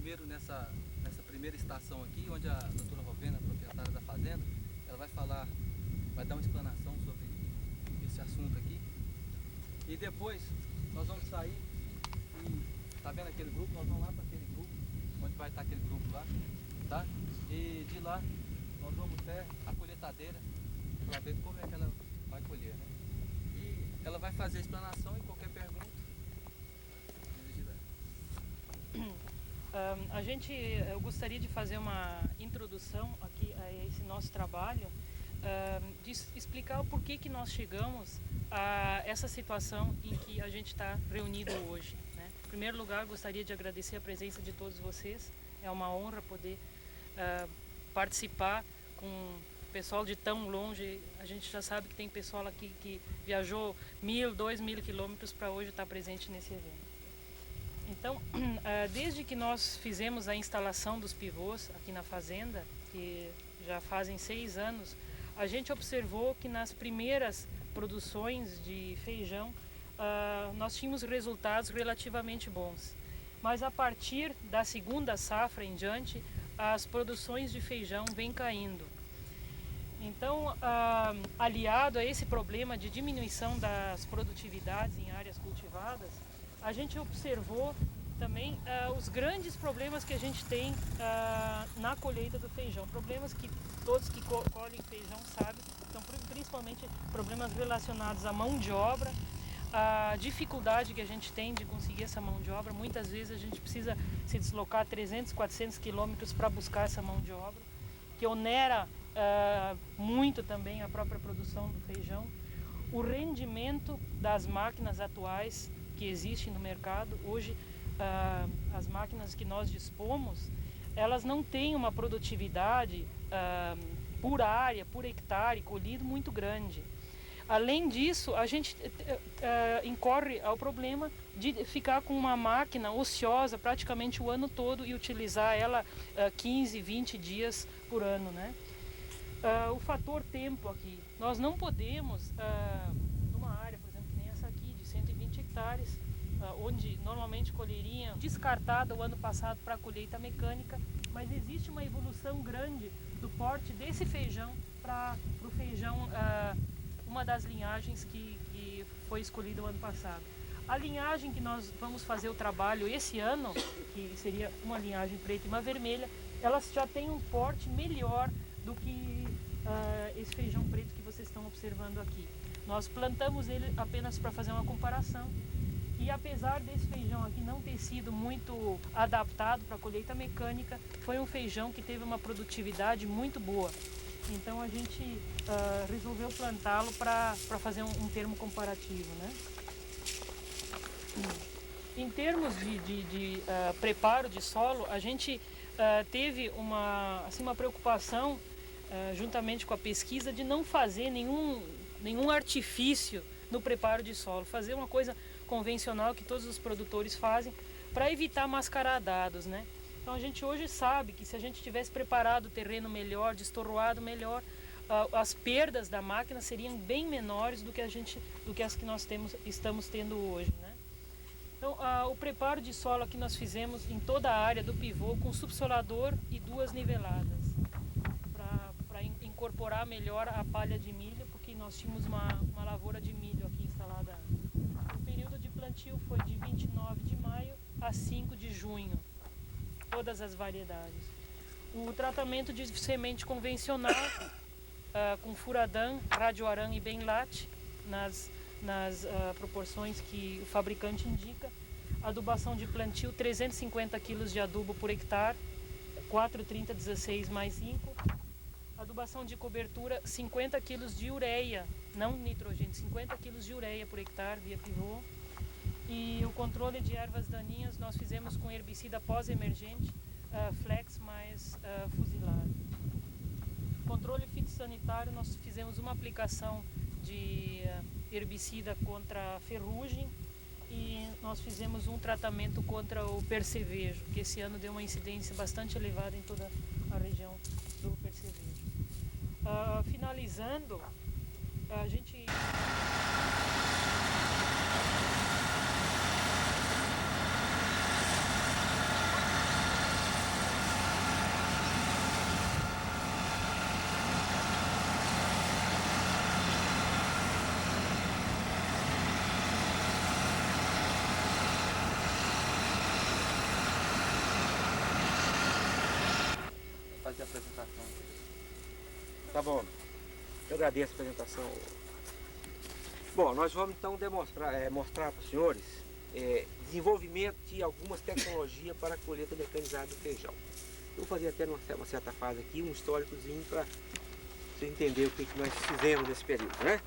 primeiro nessa primeira estação aqui, onde a doutora Rovena, proprietária da fazenda, ela vai dar uma explanação sobre esse assunto aqui. E depois nós vamos sair e tá vendo aquele grupo? Nós vamos lá para aquele grupo, onde vai estar aquele grupo lá, tá? E de lá nós vamos até a colheitadeira para ver como é que ela vai colher, né? E ela vai fazer a explanação e qualquer pergunta. Eu gostaria de fazer uma introdução aqui a esse nosso trabalho, de explicar o porquê que nós chegamos a essa situação em que a gente está reunido hoje, né? Em primeiro lugar, gostaria de agradecer a presença de todos vocês. É uma honra poder participar com o pessoal de tão longe. A gente já sabe que tem pessoal aqui que viajou 1.000, 2.000 quilômetros para hoje estar presente nesse evento. Então, desde que nós fizemos a instalação dos pivôs aqui na fazenda, que já fazem 6 anos, a gente observou que nas primeiras produções de feijão, nós tínhamos resultados relativamente bons. Mas a partir da segunda safra em diante, as produções de feijão vêm caindo. Então, aliado a esse problema de diminuição das produtividades em áreas cultivadas, a gente observou também os grandes problemas que a gente tem na colheita do feijão. Problemas que todos que colhem feijão sabem, são principalmente problemas relacionados à mão de obra, a dificuldade que a gente tem de conseguir essa mão de obra. Muitas vezes a gente precisa se deslocar 300, 400 quilômetros para buscar essa mão de obra, que onera muito também a própria produção do feijão. O rendimento das máquinas atuais que existem no mercado, hoje as máquinas que nós dispomos, elas não têm uma produtividade por área, por hectare colhido muito grande. Além disso, a gente incorre ao problema de ficar com uma máquina ociosa praticamente o ano todo e utilizar ela 15, 20 dias por ano, né? O fator tempo aqui, nós não podemos, numa área, por exemplo, que nem essa aqui, de 120 hectares, onde normalmente colheria descartada o ano passado para a colheita mecânica, mas existe uma evolução grande do porte desse feijão para o feijão, uma das linhagens que foi escolhida o ano passado. A linhagem que nós vamos fazer o trabalho esse ano, que seria uma linhagem preta e uma vermelha, elas já têm um porte melhor do que esse feijão preto que vocês estão observando aqui. Nós plantamos ele apenas para fazer uma comparação, e apesar desse feijão aqui não ter sido muito adaptado para a colheita mecânica, foi um feijão que teve uma produtividade muito boa. Então a gente resolveu plantá-lo para fazer um termo comparativo, né? Em termos de preparo de solo, a gente teve uma preocupação, juntamente com a pesquisa, de não fazer nenhum artifício no preparo de solo, fazer uma coisa convencional que todos os produtores fazem para evitar mascarar dados, né? Então a gente hoje sabe que se a gente tivesse preparado o terreno melhor, destorroado melhor, as perdas da máquina seriam bem menores do que as que nós estamos tendo hoje, né? Então o preparo de solo aqui nós fizemos em toda a área do pivô com subsolador e 2 niveladas, para incorporar melhor a palha de milho, porque nós tínhamos uma lavoura de milho aqui instalada antes. O período de plantio foi de 29 de maio a 5 de junho, todas as variedades. O tratamento de semente convencional, com Furadam, Radioaran e Benlat, nas proporções que o fabricante indica. Adubação de plantio, 350 kg de adubo por hectare, 4,30,16 mais 5. Adubação de cobertura, 50 kg de ureia, não nitrogênio, 50 kg de ureia por hectare via pivô. E o controle de ervas daninhas nós fizemos com herbicida pós-emergente, Flex mais fuzilado. Controle fitossanitário, nós fizemos uma aplicação de herbicida contra a ferrugem e nós fizemos um tratamento contra o percevejo, que esse ano deu uma incidência bastante elevada em toda a região do percevejo. Finalizando, a gente... Tá bom. Eu agradeço a apresentação. Bom, nós vamos então mostrar para os senhores desenvolvimento de algumas tecnologias para a colheita mecanizada do feijão. Eu vou fazer até numa certa fase aqui um históricozinho para você entender o que nós fizemos nesse período, né?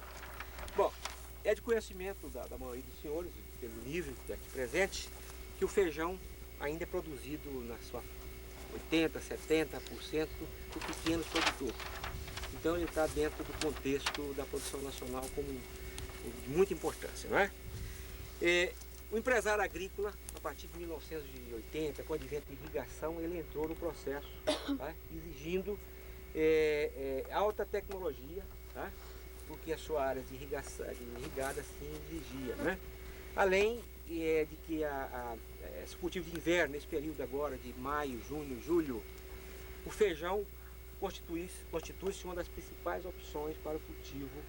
Bom, é de conhecimento da maioria dos senhores, pelo nível aqui presente, que o feijão ainda é produzido na sua 80%, 70% por pequenos produtores. Então ele está dentro do contexto da produção nacional como de muita importância, não é? O empresário agrícola, a partir de 1980, com o advento de irrigação, ele entrou no processo, tá? Exigindo alta tecnologia, tá? Porque a sua área de irrigada assim exigia, né? Além de que esse cultivo de inverno, nesse período agora de maio, junho, julho, o feijão constitui-se uma das principais opções para o cultivo,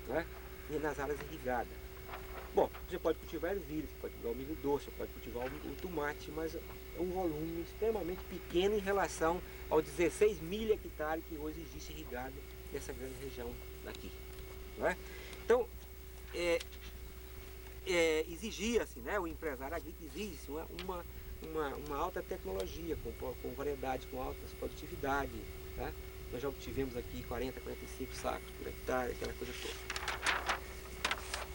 né? E nas áreas irrigadas. Bom, você pode cultivar ervilha, você pode cultivar o milho doce, você pode cultivar o tomate, mas é um volume extremamente pequeno em relação aos 16 mil hectares que hoje existe irrigado nessa grande região daqui, não é? Então, exigia-se, né, o empresário agrícola exige-se uma alta tecnologia, com variedade, com altas produtividade, tá? Nós já obtivemos aqui 40, 45 sacos por hectare, aquela coisa toda.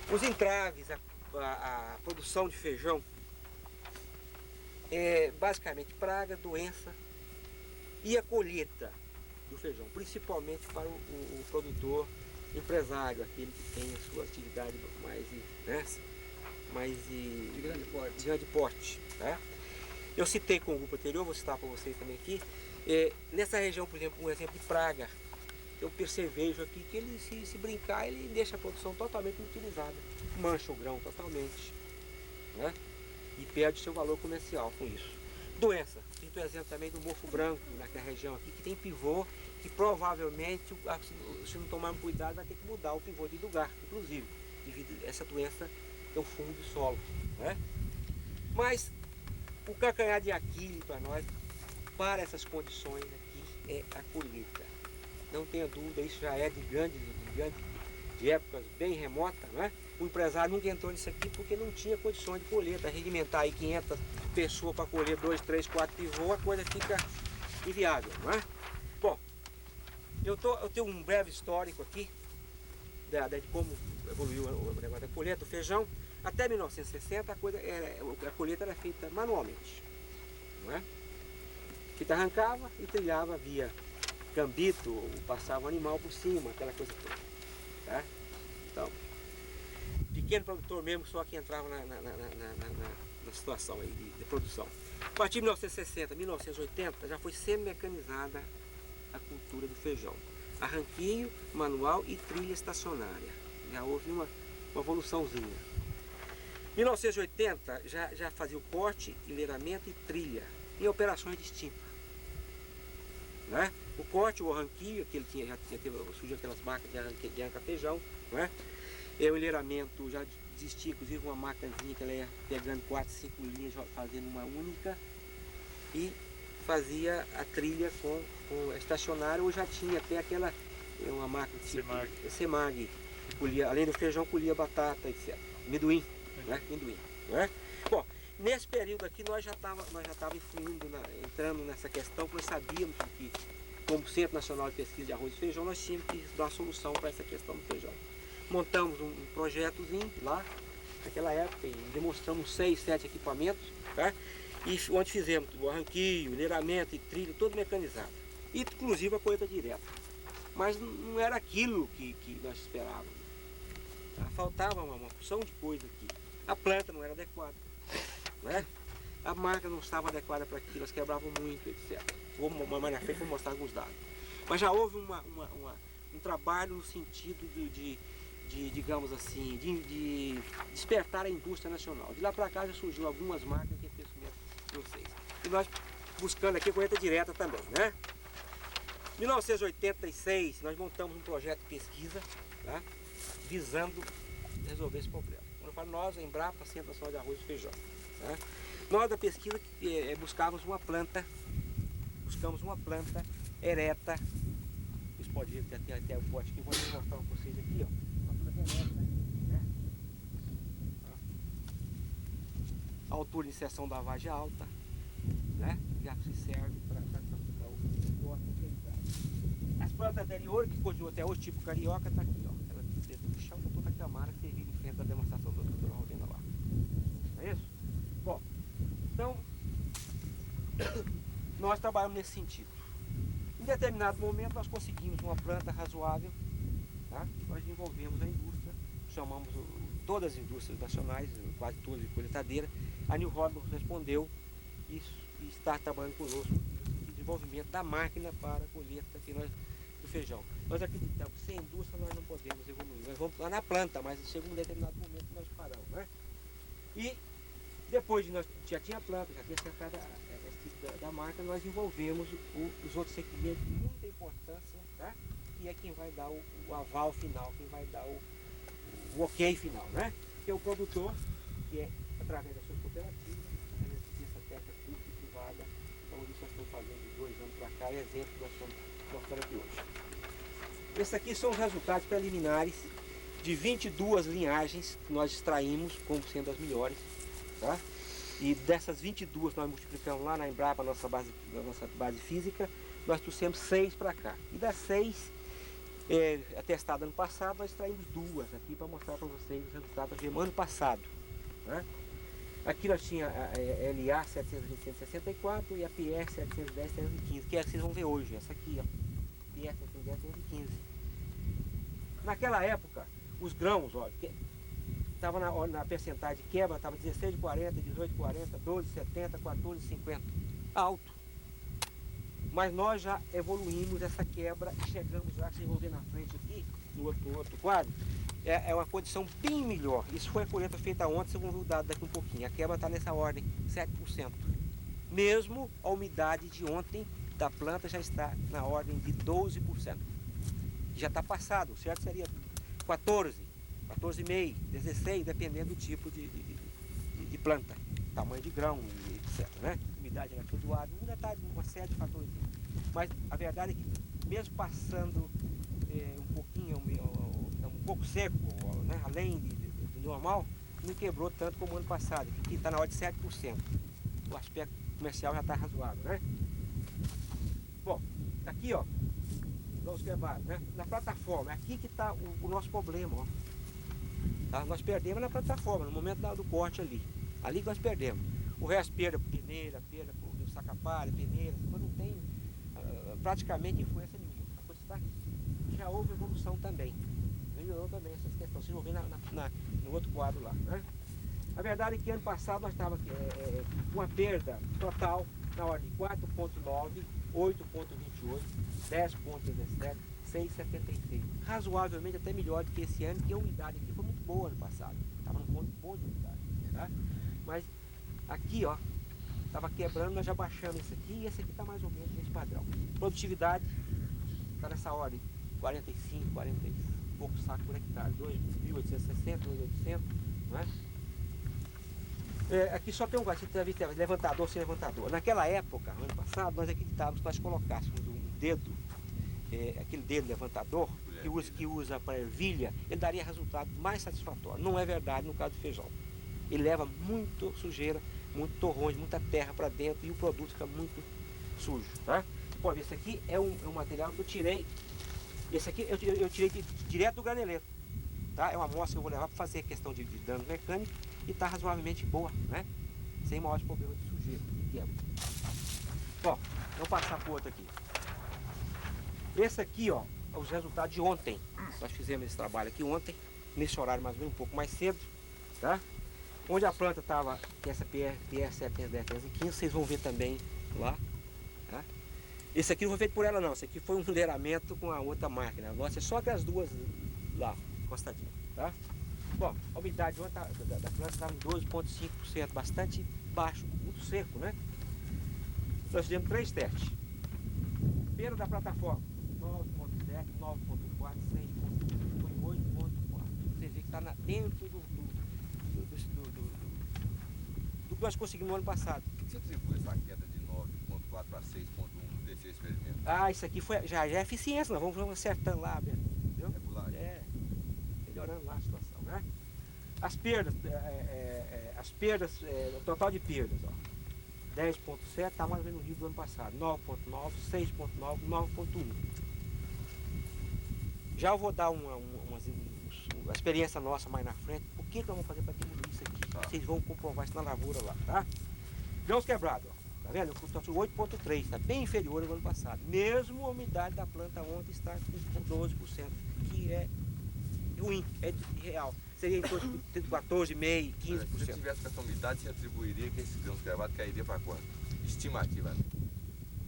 Os entraves, a produção de feijão, é basicamente praga, doença e a colheita do feijão, principalmente para o produtor empresário, aquele que tem a sua atividade de grande porte. Tá? Eu citei com o grupo anterior, vou citar para vocês também aqui, nessa região, por exemplo, um exemplo de praga, eu percevejo aqui que ele, se brincar, ele deixa a produção totalmente inutilizada, mancha o grão totalmente, né? E perde seu valor comercial com isso. Doença, cito o exemplo também do mofo branco, naquela região aqui, que tem pivô, que provavelmente, se não tomar cuidado, vai ter que mudar o pivô de lugar, inclusive, devido a essa doença ter um fundo de solo, né? Mas o calcanhar de Aquiles para nós, para essas condições aqui, é a colheita. Não tenha dúvida, isso já é de épocas bem remotas, né? O empresário nunca entrou nisso aqui porque não tinha condições de colheita. Regimentar aí 500 pessoas para colher 2, 3, 4 pivôs, a coisa fica inviável, não é? Bom, eu tenho um breve histórico aqui de como evoluiu o negócio da colheita do feijão. Até 1960 a colheita era feita manualmente, não é? A fita arrancava e trilhava via gambito, ou passava o animal por cima, aquela coisa toda, tá? Então, pequeno produtor mesmo, só que entrava na situação aí de produção. A partir de 1960, 1980, já foi semi-mecanizada a cultura do feijão. Arranquinho, manual e trilha estacionária. Já houve uma evoluçãozinha. 1980 já fazia o corte, enleiramento e trilha, em operações distintas. Né? O corte, o arranquinho, que ele surgiu aquelas máquinas de arranca feijão, né? E o enleiramento já existia, inclusive uma maquinazinha que ela ia pegando 4, 5 linhas, fazendo uma única, e fazia a trilha com estacionário, ou já tinha até uma máquina de Semag, que colhia, além do feijão, colhia batata, etc. Amendoim, né? Amendoim, né? Bom, nesse período aqui nós já estávamos entrando nessa questão, porque nós sabíamos que, como Centro Nacional de Pesquisa de Arroz e Feijão, nós tínhamos que dar uma solução para essa questão do feijão. Montamos um projetozinho lá, naquela época, e demonstramos 6, 7 equipamentos, tá? E onde fizemos o arranquio, enleiramento e trilho, todo mecanizado. E, inclusive a colheita direta. Mas não era aquilo que nós esperávamos. Faltava uma porção de coisa aqui. A planta não era adequada, né? A máquina não estava adequada para aquilo, elas quebravam muito, etc. Mais na frente vou mostrar alguns dados. Mas já houve um trabalho no sentido digamos assim, de despertar a indústria nacional. De lá para cá já surgiu algumas máquinas que fez de vocês. E nós buscando aqui a colheita direta também, né? Em 1986 nós montamos um projeto de pesquisa, tá? Visando resolver esse problema. Quando eu falo nós, a Embrapa, Centro Nacional de Arroz e Feijão. Tá? Nós da pesquisa buscamos uma planta ereta, pode ver que tem até o pote aqui, eu vou mostrar para vocês aqui, ó. Uma planta elétrica, né? A altura de inserção da vagem é alta, né? Já se serve para o corte da. As plantas anteriores que continuam até hoje, tipo carioca, tá aqui, ó. Ela dentro do chão, toda a camada que serviu em frente da demonstração do doutor Rovena lá. Não é isso? Bom, então nós trabalhamos nesse sentido. Em determinado momento nós conseguimos uma planta razoável, tá? Nós desenvolvemos a indústria, chamamos todas as indústrias nacionais, quase todas de colheitadeira. A New Holland respondeu e está trabalhando conosco no desenvolvimento da máquina para a colheita do feijão. Nós acreditamos que sem indústria nós não podemos evoluir. Nós vamos lá na planta, mas chega um determinado momento que nós paramos, né? E depois de nós já tinha planta, já tinha acertado da máquina, nós desenvolvemos os outros segmentos de muita importância, tá? Que é quem vai dar o aval final, quem vai dar o ok final, né? Que é o produtor, que é através da sua cooperativa, através dessa técnica pública e privada, então isso nós estamos fazendo de 2 anos para cá, é exemplo que nós estamos mostrando aqui hoje. Esses aqui são os resultados preliminares de 22 linhagens que nós extraímos como sendo as melhores, tá? E dessas 22 nós multiplicamos lá na Embrapa, a nossa base física, nós trouxemos 6 para cá. E das 6 atestadas ano passado, nós extraímos 2 aqui para mostrar para vocês os resultados do ano passado, né? Aqui nós tínhamos a LA 720-164 e a PR 710-315, que é a que vocês vão ver hoje, essa aqui, ó, PR 710-315. Naquela época, os grãos, ó, estava na percentagem de quebra, estava 16 de 40, 18 de 40, 12 de 70, 14 de 50. Alto. Mas nós já evoluímos essa quebra e chegamos já, se envolver na frente aqui, no outro quadro, é uma condição bem melhor. Isso foi a colheita feita ontem, vocês vão ver o dado daqui um pouquinho. A quebra está nessa ordem, 7%. Mesmo a umidade de ontem da planta já está na ordem de 12%. Já está passado, o certo seria 14%. 14,5, 16, dependendo do tipo de planta, tamanho de grão, etc, né? Umidade residuada, um detalhe, uma série de fatores. Mas a verdade é que mesmo passando um pouquinho, um pouco seco, né? Além do normal, não quebrou tanto como o ano passado, que está na ordem de 7%. O aspecto comercial já está razoável, né? Bom, aqui, ó, vamos quebrar, né? Na plataforma, é aqui que está o nosso problema, ó. Tá? Nós perdemos na plataforma, no momento do corte ali. Ali que nós perdemos. O resto, perda por peneira, perda por sacapalha, peneira, não tem praticamente influência nenhuma. A coisa está aqui. Já houve evolução também. Melhorou também essas questões. Vocês vão ver no outro quadro lá, né? A verdade é que ano passado nós estávamos com uma perda total na ordem de 4,9, 8,28, 10,17, 6,76. Razoavelmente até melhor do que esse ano, que a umidade aqui foi muito boa ano passado. Estava num ponto bom de umidade, tá? Mas aqui, ó, estava quebrando, nós já baixamos esse aqui e esse aqui está mais ou menos nesse padrão. Produtividade está nessa ordem, 45, 40 e pouco sacos por hectare, 2.860, 2.800, não é? Aqui só tem um levantador sem levantador. Naquela época, ano passado, nós acreditávamos que nós colocássemos um dedo, aquele dedo levantador, que usa para ervilha, ele daria resultado mais satisfatório. Não é verdade no caso do feijão. Ele leva muito sujeira, muito torrões, muita terra para dentro e o produto fica muito sujo, tá? Pode ver, esse aqui é um material que eu tirei. Esse aqui eu tirei direto do graneleiro, tá? É uma amostra que eu vou levar para fazer questão de dano mecânico e está razoavelmente boa, né? Sem maiores problemas de sujeira, de quebra. Bom, vamos passar para o outro aqui. Esse aqui, ó, os resultados de ontem. Nós fizemos esse trabalho aqui ontem, nesse horário mais ou menos um pouco mais cedo, tá? Onde a planta estava, que é essa PR 710-315, vocês vão ver também lá, tá? Esse aqui não foi feito por ela não, esse aqui foi um fileiramento com a outra máquina. A nossa é só aquelas duas lá, encostadinhas, tá? Bom, a umidade da planta estava em 12,5%, bastante baixo, muito seco, né? Nós fizemos 3 testes. Perda da plataforma, 9,7, 9,4, 6,1, foi 8,4. Você vê que está dentro do que nós conseguimos no ano passado. O que você atribui essa queda de 9,4 para 6,1? desse experimento? Ah, isso aqui foi, já é eficiência, nós vamos acertando lá, Beto, entendeu? Regulagem. Melhorando lá a situação, né? As perdas, o total de perdas, ó, 10,7 está mais ou menos no nível do ano passado, 9,9, 6,9, 9,1. Já eu vou dar uma experiência nossa mais na frente, o que nós vamos fazer para diminuir isso aqui? Tá. Vocês vão comprovar isso na lavoura lá, tá? Grãos quebrados, ó. Tá vendo? O custo 8,3, está bem inferior ao ano passado. Mesmo a umidade da planta ontem está com 12%, que é ruim, é irreal. Seria em torno de 14,5%, Se 15%. tivesse com essa umidade, você atribuiria que esses grãos quebrados cairia para quanto? Estimativa.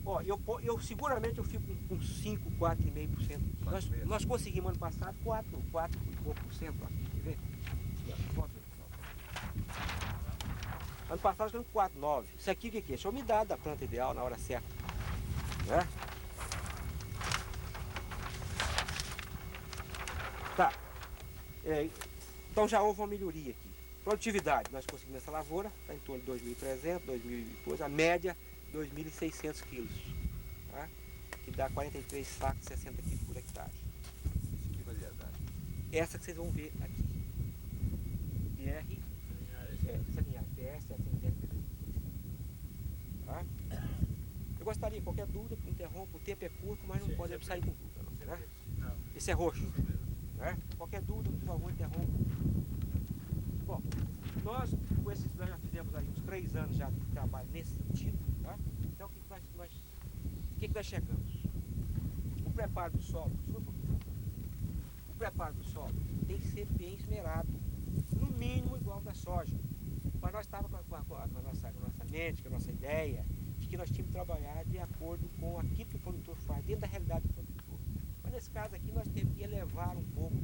Ó, eu seguramente eu fico com 5, 4,5%. Nós conseguimos ano passado 4 e pouco por cento. Quer ver? Ano passado nós tivemos 4,9. Isso aqui o que é? Isso é a umidade da planta ideal na hora certa. Né? Tá. Então já houve uma melhoria aqui. Produtividade, nós conseguimos essa lavoura, está em torno de 2.300, 2.000 e depois, a média 2.600 quilos, tá? Que dá 43 sacos, 60 quilos por hectare. Isso que variedade. Essa que vocês vão ver aqui. PS 710 tá? Eu gostaria, qualquer dúvida, interrompa, o tempo é curto, mas não podemos sair com dúvida, não, né? Esse é roxo, né? Qualquer dúvida, por favor, interrompa. Bom, nós já fizemos aí uns 3 anos já de trabalho nesse sentido, tá? Então o que nós chegamos? O preparo do solo, o preparo do solo tem que ser bem esmerado, no mínimo igual ao da soja. Mas nós estávamos com a nossa mente, com a nossa ideia, de que nós tínhamos que trabalhar de acordo com aquilo que o produtor faz, dentro da realidade do produtor. Mas nesse caso aqui nós temos que elevar um pouco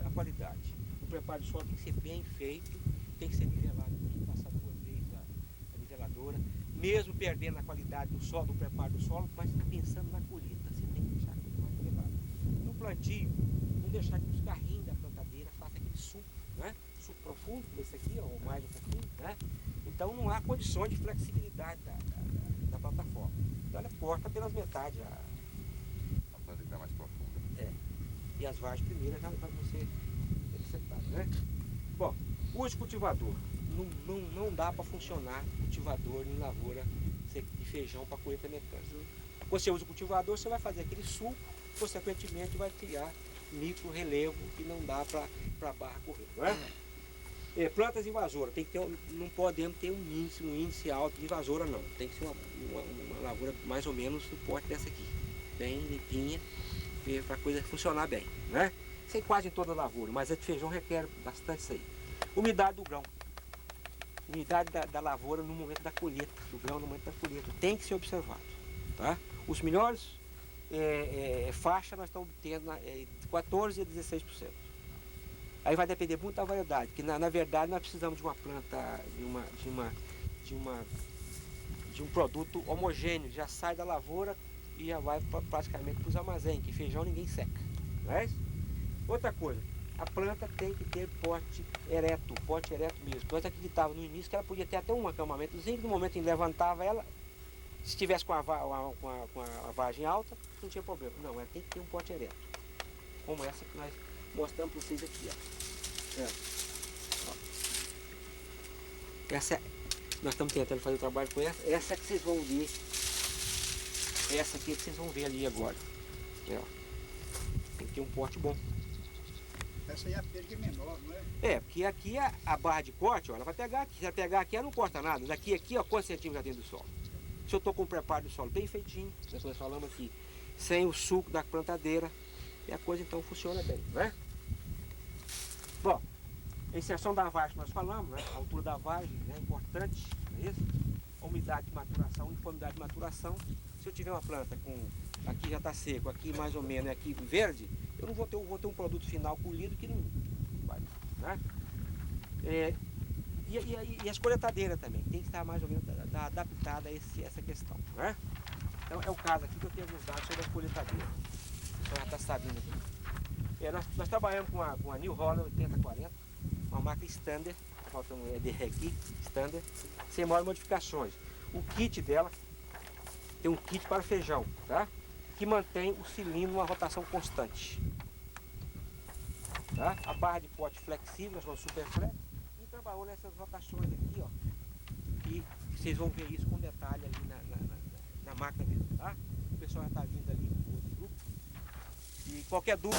a qualidade. O preparo do solo tem que ser bem feito, tem que ser nivelado aqui, passar 2 vezes a niveladora, mesmo perdendo a qualidade do solo, do preparo do solo, mas pensando na colheita, você tem que deixar a coisa mais nivelada. No plantio, não deixar que os carrinhos da plantadeira façam aquele suco, né? Suco profundo, como esse aqui, ou mais um pouquinho, né? Então não há condições de flexibilidade da plataforma. Então ela corta pelas metades A planta que está mais profunda. e as vagens primeiras já vão ser sentadas, né? Bom, use cultivador. Não dá para funcionar cultivador em lavoura de feijão para colheita mecânica. Você usa o cultivador, você vai fazer aquele suco, consequentemente vai criar micro relevo que não dá para a barra correr, não é? Plantas invasoras, tem que ter, não podemos ter um índice alto de invasora não. Tem que ser uma lavoura mais ou menos do porte dessa aqui, bem limpinha, para a coisa funcionar bem, né? Isso é quase em toda a lavoura, mas a de feijão requer bastante isso aí. Umidade do grão. Umidade da lavoura no momento da colheita, do grão no momento da colheita, tem que ser observado, tá? Os melhores faixas nós estamos obtendo de 14% a 16%. Aí vai depender muito da variedade, porque na verdade nós precisamos de uma planta, de um produto homogêneo, já sai da lavoura e já vai praticamente para os armazéns, que feijão ninguém seca, não é isso? Outra coisa, a planta tem que ter pote ereto mesmo. Nós acreditávamos no início que ela podia ter até um acamamentozinho, que no momento em que levantava ela, se estivesse com a vagem alta, não tinha problema. Não, ela tem que ter um pote ereto, como essa que nós mostramos para vocês aqui, ó. Nós estamos tentando fazer o trabalho com essa. Essa que vocês vão ver. Essa aqui que vocês vão ver ali agora. Tem que ter um porte bom. Essa aí a perda é menor, não é? Porque aqui a barra de corte, ó, ela vai pegar aqui. Se ela pegar aqui, ela não corta nada. Daqui ó, quantos centímetros já dentro do solo? Se eu estou com o preparo do solo bem feitinho, nós falamos aqui, sem o suco da plantadeira, e a coisa então funciona bem, né? Bom, a inserção da vagem nós falamos, né? A altura da vagem é importante, não é isso? A umidade de maturação, uniformidade de maturação. Se eu tiver uma planta com, aqui já está seco, aqui mais ou menos, aqui verde, eu não vou ter um produto final colhido que não vai, né? E as colheitadeiras também, tem que estar mais ou menos adaptada a essa questão, né? Então é o caso aqui que eu tenho alguns dados sobre as colheitadeiras. O senhor já está sabendo aqui. Nós trabalhamos com a New Holland 8040, uma marca standard, falta um EDR aqui, standard, sem maiores modificações. O kit dela tem um kit para feijão, tá? Que mantém o cilindro numa rotação constante. Tá? A barra de pote flexível, nós chamamos Superflex, e trabalhou nessas rotações aqui, ó. E vocês vão ver isso com detalhe ali na máquina mesmo, tá? O pessoal já está vindo ali no outro grupo. E qualquer dúvida...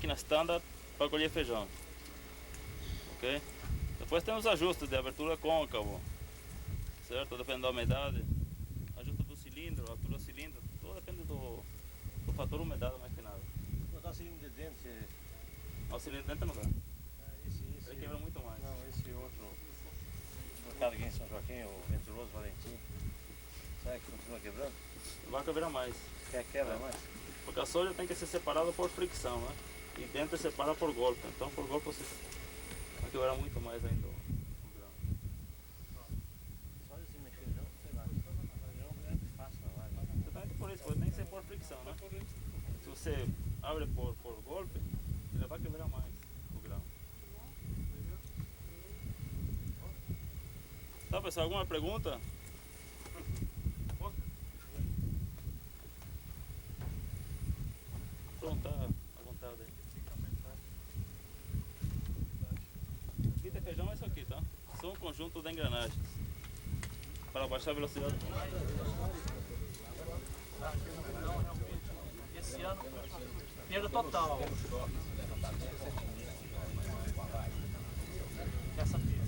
Máquina standard para colher feijão, ok? Depois tem os ajustes de abertura côncavo, certo? Depende da umidade, ajuste do cilindro, altura do cilindro, tudo depende do fator umidade mais que nada. Botar cilindro de dentro, O cilindro de dentro não dá, esse ele quebra muito mais. Não, esse outro, colocado aqui em São Joaquim, o Venturoso Valentim, será que continua quebrando? Vai quebrar mais, Quebra mais? porque a soja tem que ser separada por fricção, né? E dentro separa por golpe, então por golpe você vai quebrar muito mais ainda o grão. Só assim mexer feijão, sei lá. Feijão é fácil na live. Exatamente por isso, tem que ser por fricção, né? Se você abre por golpe, ele vai quebrar mais o grão. Tá, pessoal, alguma pergunta? Pronto, tá à vontade aí. Fita feijão é isso aqui, tá? São um conjunto de engrenagens para baixar a velocidade. Esse ano, perda total. Essa perda.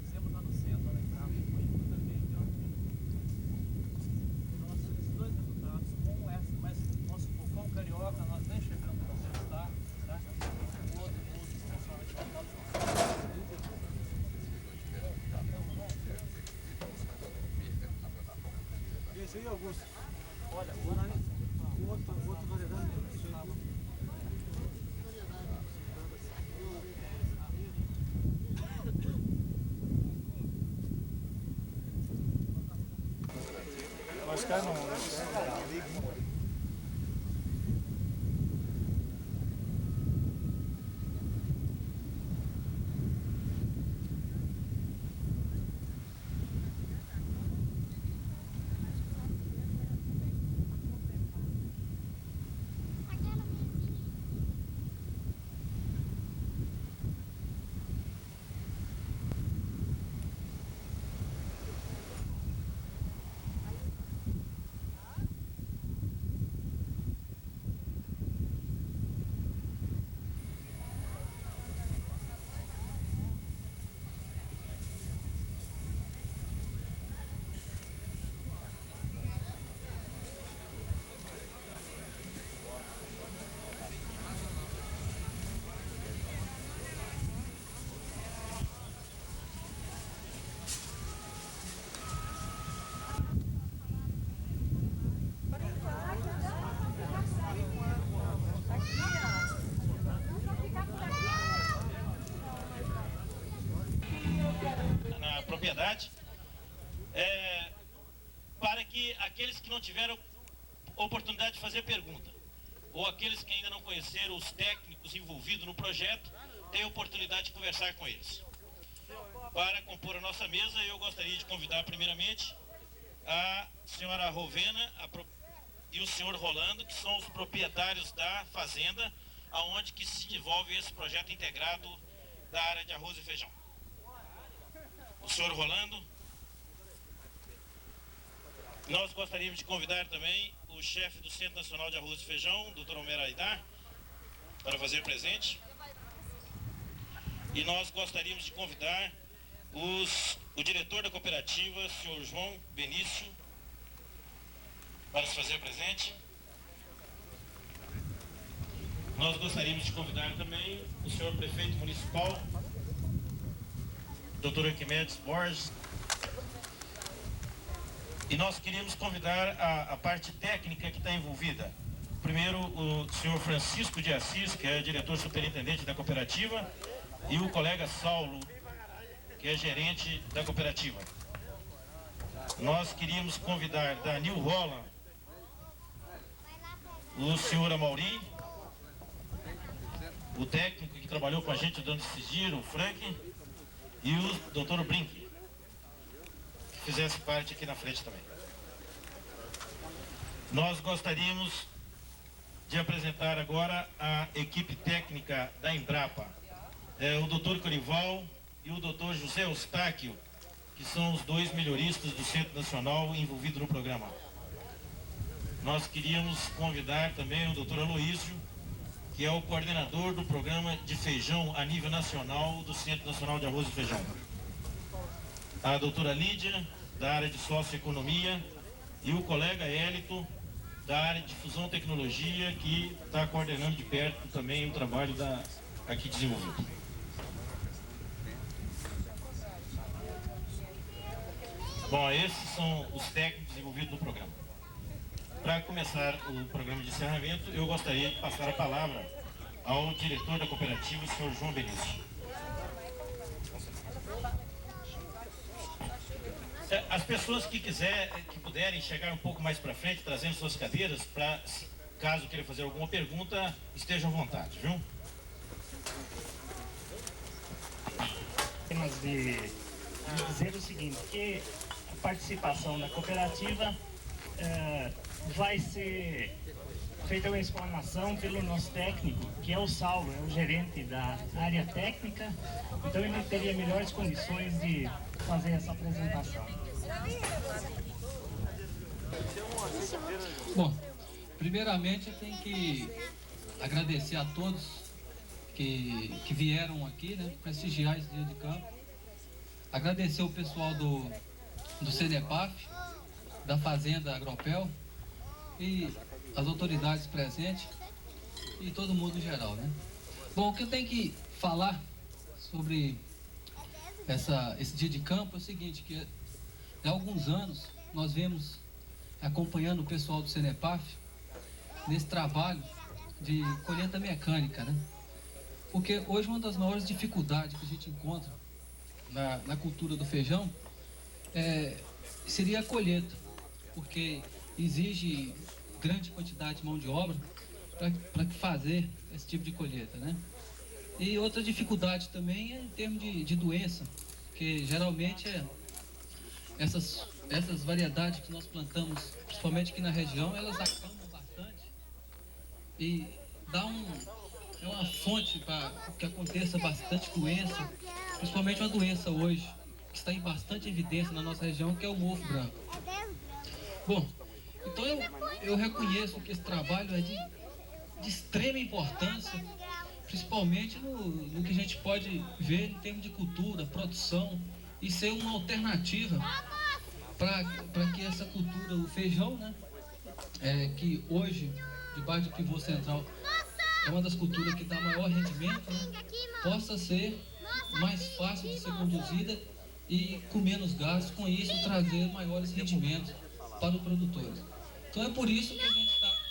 Fizemos lá no centro, lá em Brava, foi muita gente, ó. Nossa, esses dois resultados, com essa, mas nosso com o Carioca, nós nem chegamos a testar, tá? O outro, Esse aí, Augusto. olha, O outro variedade. Mas cá não. oportunidade para que aqueles que não tiveram oportunidade de fazer pergunta, ou aqueles que ainda não conheceram os técnicos envolvidos no projeto, tenham oportunidade de conversar com eles. Para compor a nossa mesa, eu gostaria de convidar primeiramente a senhora Rovena e o senhor Rolando, que são os proprietários da fazenda, aonde que se desenvolve esse projeto integrado da área de arroz e feijão. O senhor Rolando. Nós gostaríamos de convidar também o chefe do Centro Nacional de Arroz e Feijão, Dr. Homero Aidar, para fazer presente. E nós gostaríamos de convidar o diretor da cooperativa, senhor João Benício, para se fazer presente. Nós gostaríamos de convidar também o senhor prefeito municipal, Dr. Arquimedes Borges. E nós queríamos convidar a parte técnica que está envolvida. Primeiro, o senhor Francisco de Assis, que é diretor superintendente da cooperativa, e o colega Saulo, que é gerente da cooperativa. Nós queríamos convidar da New Holland o senhor Amauri, o técnico que trabalhou com a gente durante esse giro, o Frank, e o Dr. Brink, que fizesse parte aqui na frente também. Nós gostaríamos de apresentar agora a equipe técnica da Embrapa, o Dr. Corival e o Dr. José Eustáquio, que são os dois melhoristas do Centro Nacional envolvidos no programa. Nós queríamos convidar também o Dr. Aloísio, que é o coordenador do programa de feijão a nível nacional do Centro Nacional de Arroz e Feijão. A doutora Lídia, da área de socioeconomia, e o colega Hélito, da área de fusão tecnologia, que está coordenando de perto também o trabalho aqui desenvolvido. Bom, esses são os técnicos envolvidos no programa. Para começar o programa de encerramento, eu gostaria de passar a palavra ao diretor da cooperativa, o senhor João Benício. As pessoas que puderem chegar um pouco mais para frente, trazendo suas cadeiras, para, caso queira fazer alguma pergunta, estejam à vontade, viu? Apenas de dizer o seguinte, que a participação da cooperativa vai ser feita uma explanação pelo nosso técnico, que é o Saulo, é o gerente da área técnica, então ele teria melhores condições de fazer essa apresentação. Bom, primeiramente eu tenho que agradecer a todos que vieram aqui, né, prestigiar esse dia de campo. Agradecer o pessoal do Cenepaf, da Fazenda Agropel, e as autoridades presentes e todo mundo em geral, né? Bom, o que eu tenho que falar sobre esse dia de campo é o seguinte, que há alguns anos nós vemos acompanhando o pessoal do Cenepaf nesse trabalho de colheita mecânica, né? Porque hoje uma das maiores dificuldades que a gente encontra na cultura do feijão seria a colheita, porque exige grande quantidade de mão de obra para fazer esse tipo de colheita, né? E outra dificuldade também é em termos de doença, que geralmente essas variedades que nós plantamos, principalmente aqui na região, elas acamam bastante e é uma fonte para que aconteça bastante doença, principalmente uma doença hoje que está em bastante evidência na nossa região, que é o mofo branco. Bom, então eu reconheço que esse trabalho é de extrema importância, principalmente no que a gente pode ver em termos de cultura, produção, e ser uma alternativa para que essa cultura, o feijão, né, que hoje, debaixo do pivô central, é uma das culturas que dá maior rendimento, né, possa ser mais fácil de ser conduzida e com menos gastos, com isso trazer maiores rendimentos para o produtor. Então é por isso que a gente está...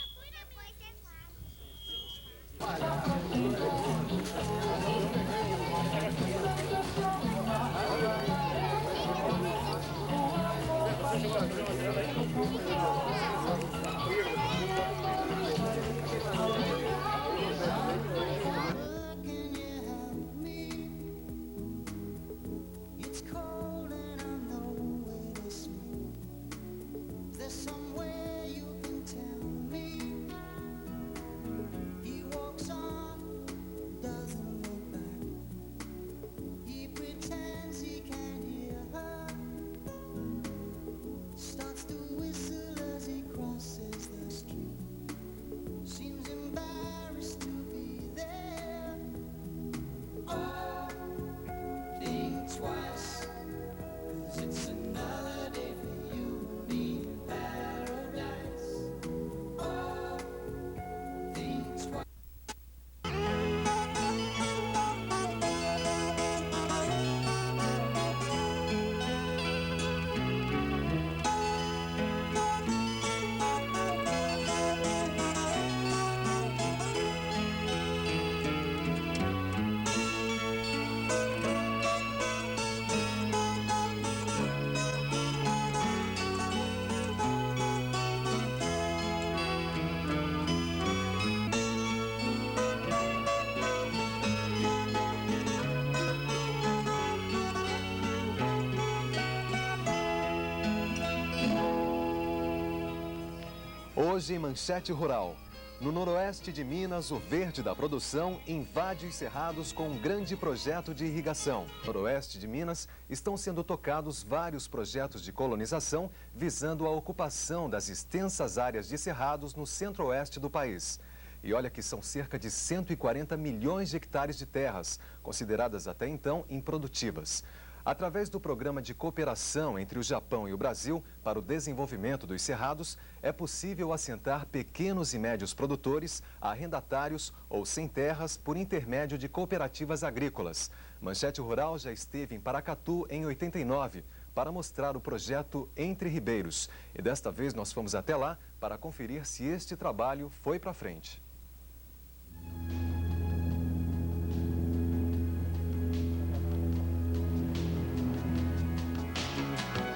Hoje em Manchete Rural. No noroeste de Minas, o verde da produção invade os cerrados com um grande projeto de irrigação. No noroeste de Minas, estão sendo tocados vários projetos de colonização visando a ocupação das extensas áreas de cerrados no centro-oeste do país. E olha que são cerca de 140 milhões de hectares de terras, consideradas até então improdutivas. Através do programa de cooperação entre o Japão e o Brasil para o desenvolvimento dos cerrados, é possível assentar pequenos e médios produtores, arrendatários ou sem terras por intermédio de cooperativas agrícolas. Manchete Rural já esteve em Paracatu em 89 para mostrar o projeto Entre Ribeiros. E desta vez nós fomos até lá para conferir se este trabalho foi para frente.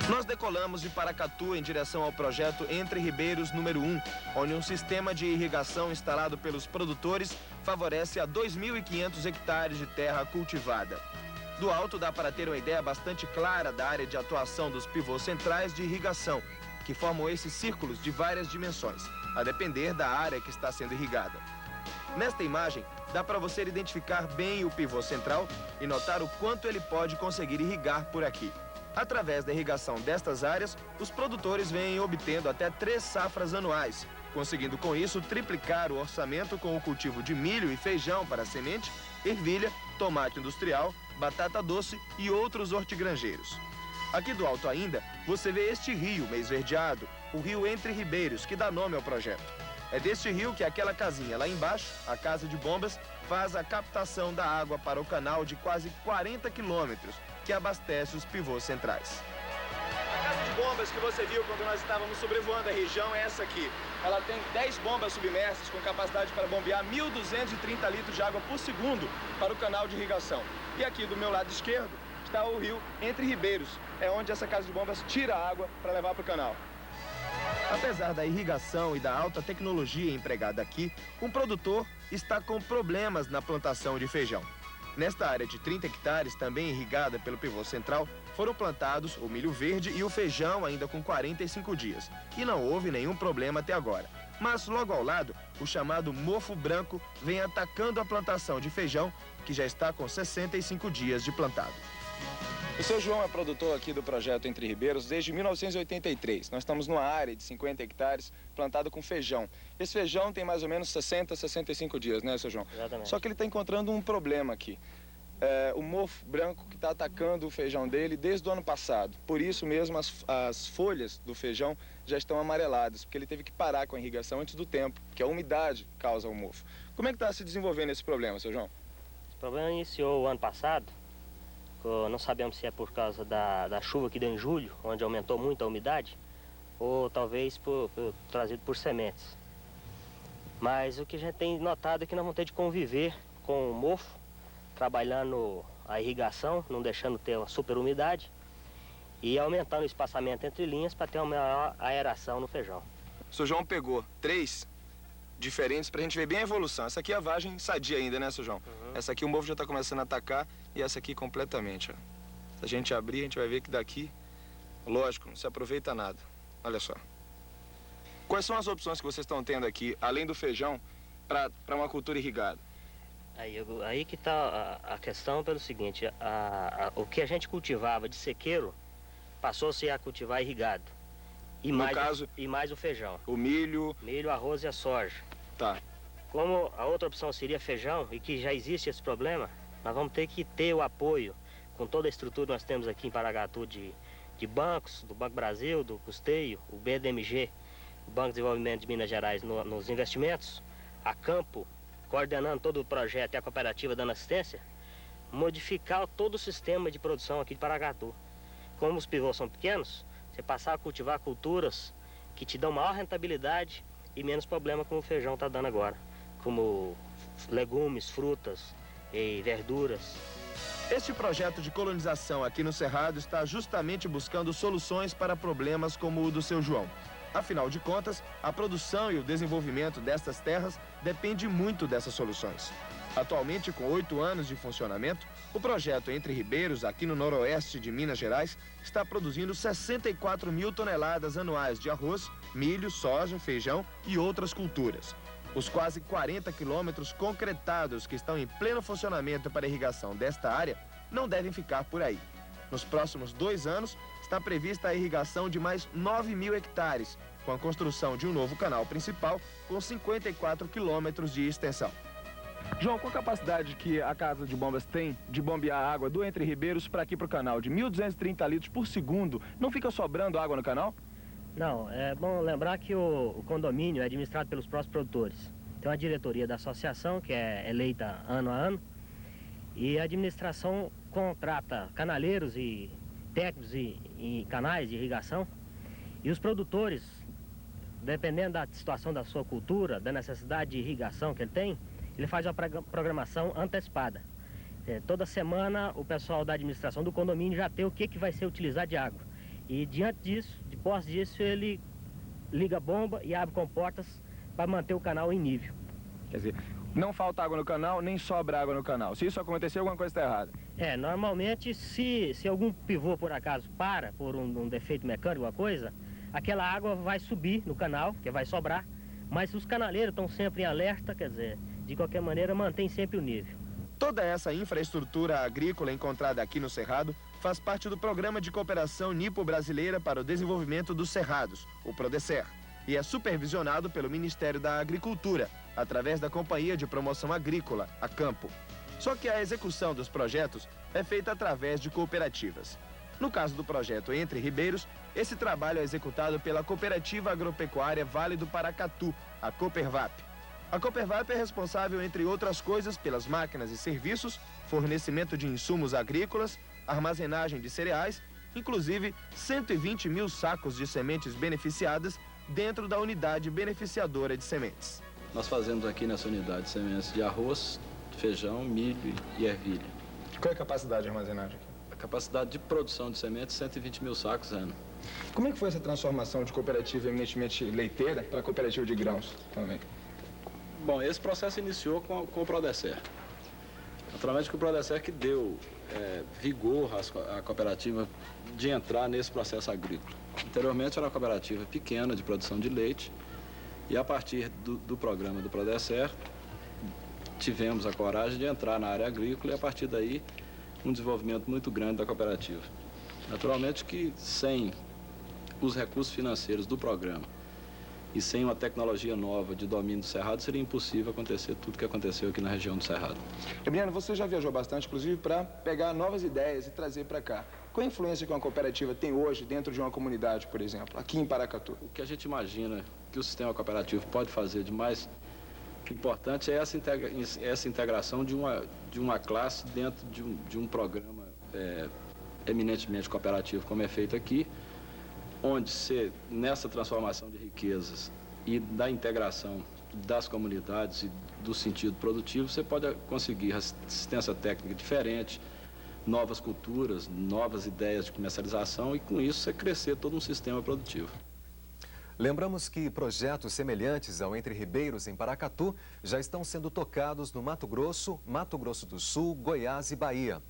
Nós decolamos de Paracatu em direção ao projeto Entre Ribeiros número 1, onde um sistema de irrigação instalado pelos produtores favorece a 2.500 hectares de terra cultivada. Do alto dá para ter uma ideia bastante clara da área de atuação dos pivôs centrais de irrigação, que formam esses círculos de várias dimensões, a depender da área que está sendo irrigada. Nesta imagem, dá para você identificar bem o pivô central e notar o quanto ele pode conseguir irrigar por aqui. Através da irrigação destas áreas, os produtores vêm obtendo até 3 safras anuais, conseguindo com isso triplicar o orçamento com o cultivo de milho e feijão para semente, ervilha, tomate industrial, batata doce e outros hortigranjeiros. Aqui do alto ainda, você vê este rio meio esverdeado, o rio Entre Ribeiros, que dá nome ao projeto. É deste rio que aquela casinha lá embaixo, a Casa de Bombas, faz a captação da água para o canal de quase 40 quilômetros, que abastece os pivôs centrais. A casa de bombas que você viu quando nós estávamos sobrevoando a região é essa aqui. Ela tem 10 bombas submersas com capacidade para bombear 1.230 litros de água por segundo para o canal de irrigação. E aqui do meu lado esquerdo está o rio Entre Ribeiros, é onde essa casa de bombas tira a água para levar para o canal. Apesar da irrigação e da alta tecnologia empregada aqui, um produtor está com problemas na plantação de feijão. Nesta área de 30 hectares, também irrigada pelo pivô central, foram plantados o milho verde e o feijão ainda com 45 dias. E não houve nenhum problema até agora. Mas logo ao lado, o chamado mofo branco vem atacando a plantação de feijão, que já está com 65 dias de plantado. O seu João é produtor aqui do projeto Entre Ribeiros desde 1983. Nós estamos numa área de 50 hectares plantado com feijão. Esse feijão tem mais ou menos 60, 65 dias, né, seu João? Exatamente. Só que ele está encontrando um problema aqui. O mofo branco que está atacando o feijão dele desde o ano passado. Por isso mesmo as folhas do feijão já estão amareladas, porque ele teve que parar com a irrigação antes do tempo, que a umidade causa o mofo. Como é que está se desenvolvendo esse problema, seu João? O problema iniciou o ano passado. Não sabemos se é por causa da chuva que deu em julho, onde aumentou muito a umidade, ou talvez trazido por sementes. Mas o que a gente tem notado é que nós vamos ter de conviver com o mofo, trabalhando a irrigação, não deixando ter uma super umidade, e aumentando o espaçamento entre linhas para ter uma maior aeração no feijão. O seu João pegou 3 diferentes para a gente ver bem a evolução. Essa aqui é a vagem sadia ainda, né, seu João? Essa aqui o mofo já está começando a atacar e essa aqui completamente, ó. Se a gente abrir, a gente vai ver que daqui, lógico, não se aproveita nada. Olha só. Quais são as opções que vocês estão tendo aqui, além do feijão, para uma cultura irrigada? Aí que está a questão pelo seguinte, o que a gente cultivava de sequeiro passou-se a cultivar irrigado. E mais o feijão. O milho... Milho, arroz e a soja. Tá. Como a outra opção seria feijão, e que já existe esse problema, nós vamos ter que ter o apoio, com toda a estrutura que nós temos aqui em Paracatu, de bancos, do Banco Brasil, do Custeio, o BDMG, o Banco de Desenvolvimento de Minas Gerais nos investimentos, a Campo, coordenando todo o projeto e a cooperativa dando assistência, modificar todo o sistema de produção aqui de Paracatu. Como os pivôs são pequenos, você passar a cultivar culturas que te dão maior rentabilidade e menos problema como o feijão está dando agora, como legumes, frutas e verduras. Este projeto de colonização aqui no Cerrado está justamente buscando soluções para problemas como o do seu João. Afinal de contas, a produção e o desenvolvimento destas terras depende muito dessas soluções. Atualmente, com 8 anos de funcionamento, o projeto Entre Ribeiros, aqui no noroeste de Minas Gerais, está produzindo 64 mil toneladas anuais de arroz, milho, soja, feijão e outras culturas. Os quase 40 quilômetros concretados que estão em pleno funcionamento para a irrigação desta área não devem ficar por aí. Nos próximos 2 anos, está prevista a irrigação de mais 9 mil hectares, com a construção de um novo canal principal com 54 quilômetros de extensão. João, qual a capacidade que a Casa de Bombas tem de bombear a água do Entre Ribeiros para aqui para o canal? De 1.230 litros por segundo, não fica sobrando água no canal? Não, é bom lembrar que o condomínio é administrado pelos próprios produtores. Tem uma diretoria da associação, que é eleita ano a ano, e a administração contrata canaleiros e técnicos e canais de irrigação, e os produtores, dependendo da situação da sua cultura, da necessidade de irrigação que ele tem, ele faz uma programação antecipada. Toda semana o pessoal da administração do condomínio já tem o que vai ser utilizado de água. E diante disso, de posse disso, ele liga a bomba e abre comportas para manter o canal em nível. Quer dizer, não falta água no canal, nem sobra água no canal. Se isso acontecer, alguma coisa está errada. Normalmente, se algum pivô por acaso para por um defeito mecânico, alguma coisa, aquela água vai subir no canal, que vai sobrar, mas os canaleiros estão sempre em alerta, quer dizer, de qualquer maneira mantém sempre o nível. Toda essa infraestrutura agrícola encontrada aqui no Cerrado faz parte do Programa de Cooperação Nipo-Brasileira para o Desenvolvimento dos Cerrados, o PRODECER, e é supervisionado pelo Ministério da Agricultura, através da Companhia de Promoção Agrícola, a Campo. Só que a execução dos projetos é feita através de cooperativas. No caso do projeto Entre Ribeiros, esse trabalho é executado pela Cooperativa Agropecuária Vale do Paracatu, a Coopervap. A Coopervap é responsável, entre outras coisas, pelas máquinas e serviços, fornecimento de insumos agrícolas, armazenagem de cereais, inclusive 120 mil sacos de sementes beneficiadas dentro da unidade beneficiadora de sementes. Nós fazemos aqui nessa unidade sementes de arroz, feijão, milho e ervilha. Qual é a capacidade de armazenagem aqui? A capacidade de produção de sementes, 120 mil sacos ano. Como é que foi essa transformação de cooperativa eminentemente leiteira para cooperativa de grãos também? Bom, esse processo iniciou com o PRODECER. Naturalmente que o PRODECER que deu vigor à cooperativa de entrar nesse processo agrícola. Anteriormente era uma cooperativa pequena de produção de leite e a partir do programa do PRODECER tivemos a coragem de entrar na área agrícola e a partir daí um desenvolvimento muito grande da cooperativa. Naturalmente que sem os recursos financeiros do programa e sem uma tecnologia nova de domínio do Cerrado, seria impossível acontecer tudo que aconteceu aqui na região do Cerrado. Emiliano, você já viajou bastante, inclusive, para pegar novas ideias e trazer para cá. Qual a influência que uma cooperativa tem hoje dentro de uma comunidade, por exemplo, aqui em Paracatu? O que a gente imagina que o sistema cooperativo pode fazer de mais importante é essa integração de uma classe dentro de um programa eminentemente cooperativo, como é feito aqui, onde nessa transformação de riquezas e da integração das comunidades e do sentido produtivo, você pode conseguir assistência técnica diferente, novas culturas, novas ideias de comercialização e com isso você crescer todo um sistema produtivo. Lembramos que projetos semelhantes ao Entre Ribeiros em Paracatu já estão sendo tocados no Mato Grosso do Sul, Goiás e Bahia.